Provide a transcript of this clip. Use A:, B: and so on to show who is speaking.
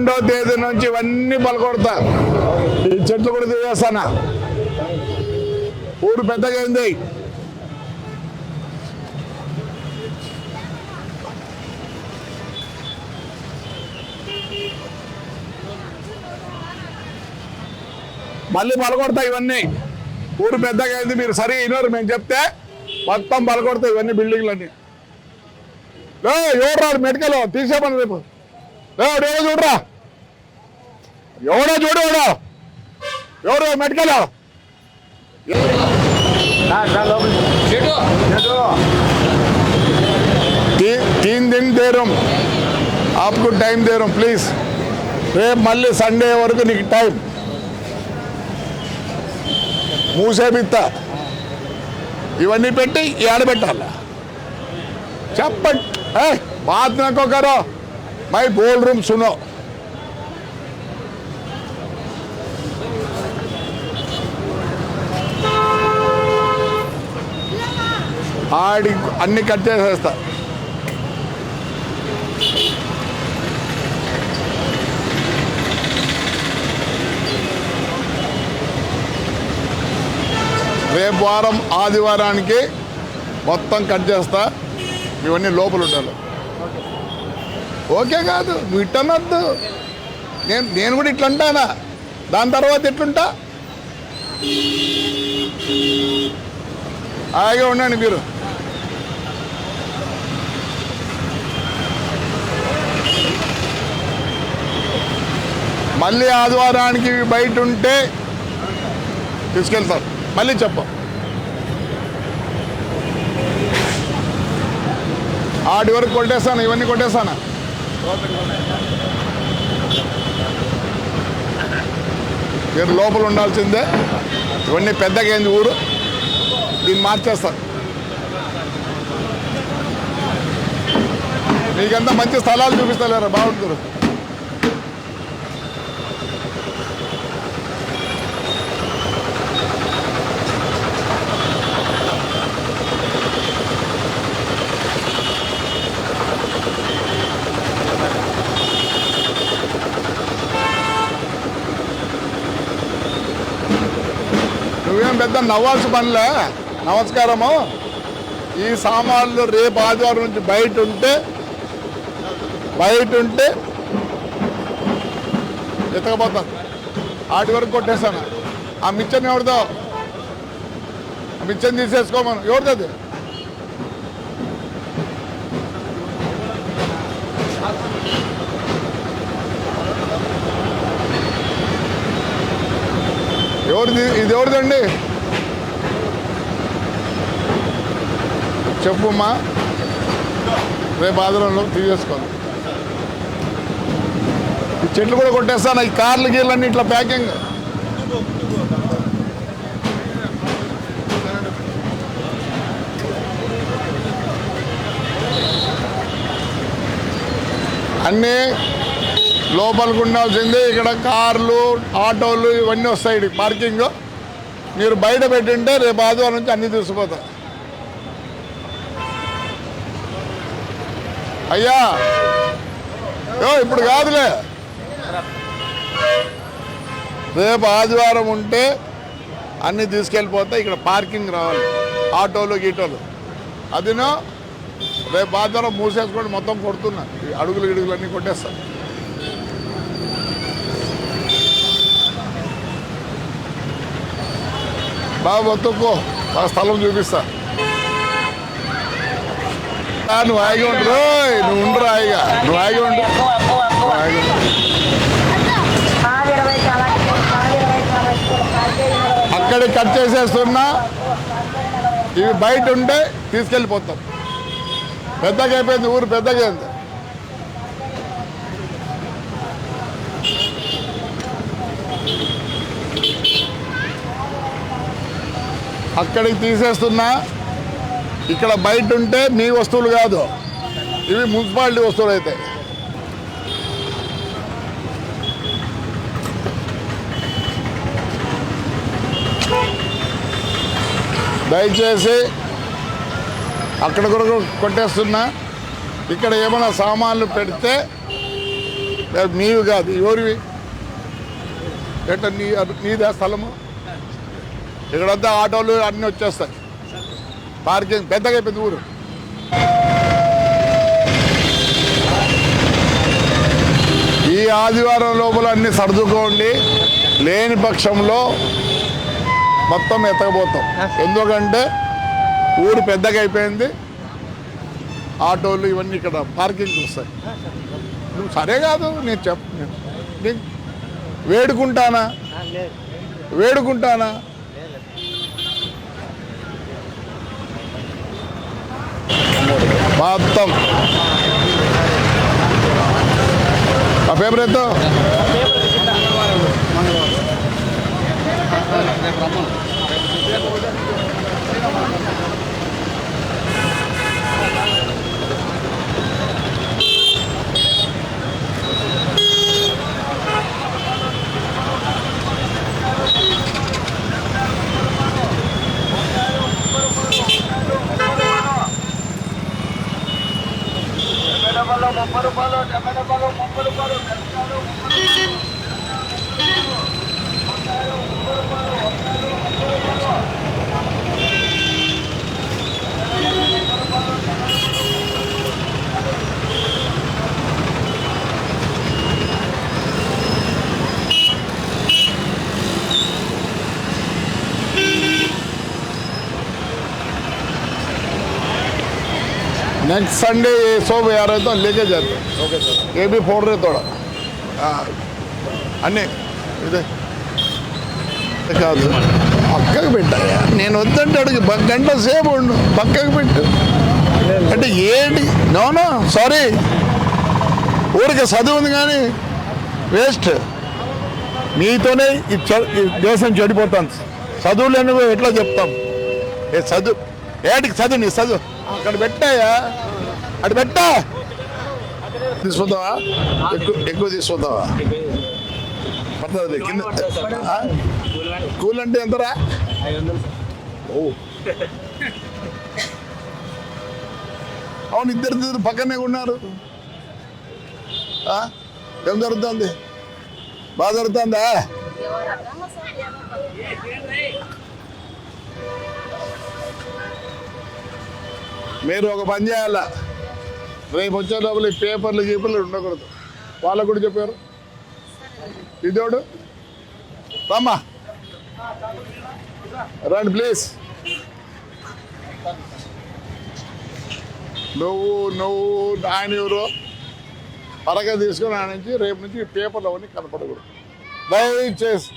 A: 12వ తేదీ నుంచి ఇవన్నీ పలకొడతా. ఈ చెట్లు కూడా తీసేస్తానా. ఊరు పెద్దగా అయింది. మళ్ళీ పలకొడతా ఇవన్నీ. ఊరు పెద్దగా అయింది. మీరు సరే అయినారు మేము చెప్తే మొత్తం పలకొడతాయి ఇవన్నీ బిల్డింగ్లన్నీ. ఎవరు రాడు మెడికల్ తీసేమని రేపు. ఎవడో చూడరా, ఎవడో చూడేవాడో ఎవరు మెడికల్. 3 दिन दे रहा हूँ आपको, टाइम दे रहा हूँ प्लीज. రేపు మళ్ళీ సండే వరకు నీకు టైం. మూసేపిత్తా ఇవన్నీ పెట్టి ఏడబెట్టాలా చెప్పండి. बात न को करो, मैं बोल रहा हूँ सुनो. ఆడి అన్ని కట్ చేసేస్తా. రేపు వారం ఆదివారానికి మొత్తం కట్ చేస్తా. ఇవన్నీ లోపల ఉండాలి. ఓకే కాదు నువ్వు ఇట్టనొద్దు. నేను కూడా ఇట్లా అంటానా, దాని తర్వాత ఎట్లుంటా. హాయిగా ఉండండి మీరు. మళ్ళీ ఆదివారానికి బయట ఉంటే తీసుకెళ్తారు. మళ్ళీ చెప్పం. ఆడి వరకు కొట్టేస్తాను, ఇవన్నీ కొట్టేస్తానా. మీరు లోపల ఉండాల్సిందే. ఇవన్నీ పెద్దగా అయింది ఊరు, దీన్ని మార్చేస్తారు. మీకంతా మంచి స్థలాలు చూపిస్తలేరా, బాగుంటారు. నువ్వేం పెద్ద నవ్వాల్సి పనిలే. నమస్కారము. ఈ సామాన్లు రేపు ఆదివారం నుంచి బయట ఉంటే ఎత్తకపోతాను. ఆటి వరకు కొట్టేస్తాను. ఆ మిచ్చని ఎవరిదో, ఆ మిచ్చని తీసేసుకోమను. ఎవరిది? ఎవరిది? ఇది ఎవరిదండి చెప్పుమ్మా. రేపు ఆదివారంలో తీసేసుకోండి. ఈ చెట్లు కూడా కొట్టేస్తాను. ఈ కార్లు గీర్లన్నీ ఇట్లా ప్యాకింగ్. అన్నీ లోపలికి ఉండాల్సిందే. ఇక్కడ కార్లు, ఆటోలు ఇవన్నీ వస్తాయి పార్కింగ్. మీరు బయట పెట్టింటే రేపు ఆదివారం నుంచి అన్నీ తీసుకుపోతారు. అయ్యా ఇప్పుడు కాదులే, రేపు ఆదివారం ఉంటే అన్నీ తీసుకెళ్ళిపోతే ఇక్కడ పార్కింగ్ రావాలి. ఆటోలు గీటోలు అదినో రేపు ఆదివారం మూసేసుకొని మొత్తం కొడుతున్నా. అడుగులు గిడుగులు అన్నీ కొట్టేస్తాను. బాబు ఒత్తుకో, బాగా స్థలం చూపిస్తా. నువ్వు హాయిగా ఉండరు, నువ్వు ఉండరు హాయిగా, నువ్వు హాయిగా ఉండు. అక్కడికి కట్ చేసేస్తున్నా. ఇవి బయట ఉంటే తీసుకెళ్ళిపోతాం. పెద్దగా అయిపోయింది ఊరు, పెద్దగా అయింది. అక్కడికి తీసేస్తున్నా. ఇక్కడ బయట ఉంటే మీ వస్తువులు కాదు, ఇవి మున్సిపాలిటీ వస్తువులు అయితే. దయచేసి అక్కడ కూడా కొట్టేస్తున్నా. ఇక్కడ ఏమైనా సామాన్లు పెడితే మీవి కాదు, ఎవరివి? ఎట్లా నీదే స్థలము? ఇక్కడంతా ఆటోలు అన్నీ వచ్చేస్తాయి. పార్కింగ్ పెద్దగా అయిపోయింది ఊరు. ఈ ఆదివారం లోపల అన్ని సర్దుకోండి, లేని పక్షంలో మొత్తం ఎత్తకపోతాం. ఎందుకంటే ఊరు పెద్దగా అయిపోయింది, ఆటోలు ఇవన్నీ ఇక్కడ పార్కింగ్కి వస్తాయి. నువ్వు సరే కాదు, నేను నీకు వేడుకుంటానా మొత్తం ఆ పేపర్ ఎంత? नेक्स्ट संडे ये 100 आ रहे तो लेके जाते। ओके सर, ये भी फोड़ रहे थोड़ा అన్నీ ఇదే కాదు, పక్కకు పెట్టాయా? నేను వద్దంటే అడిగి గంట సేపు ఉండు, పక్కకు పెట్టు అంటే ఏంటి? నోనో సారీ, ఊరికి చదువు ఉంది కానీ వేస్ట్. మీతోనే ఈ దేశం చెడిపోతాను. చదువు లేని ఎట్లా చెప్తాం? ఏ చదువు ఏటికి చదువు, నీ చదువు అక్కడ పెట్టాయా, అటు పెట్టా. తీసుకుంటావా? ఎక్కువ తీసుకుంటావా? పడుతుంది కింద. కూల్ అంటే ఎంతరా? ఓ అవును, ఇద్దరు పక్కనే ఉన్నారు. ఏం జరుగుతుంది? బాగా జరుగుతుందా? మీరు ఒక పని చేయాల, రేపు వచ్చే లోపల ఈ పేపర్లు ఉండకూడదు. వాళ్ళకు కూడా చెప్పారు. ఇదోడు రమ్మా, రండి ప్లీజ్. నువ్వు ఆయన ఎవరు పరగా తీసుకొని ఆయన నుంచి రేపు నుంచి ఈ పేపర్లు అవన్నీ కనపడకూడదు దయచేసి.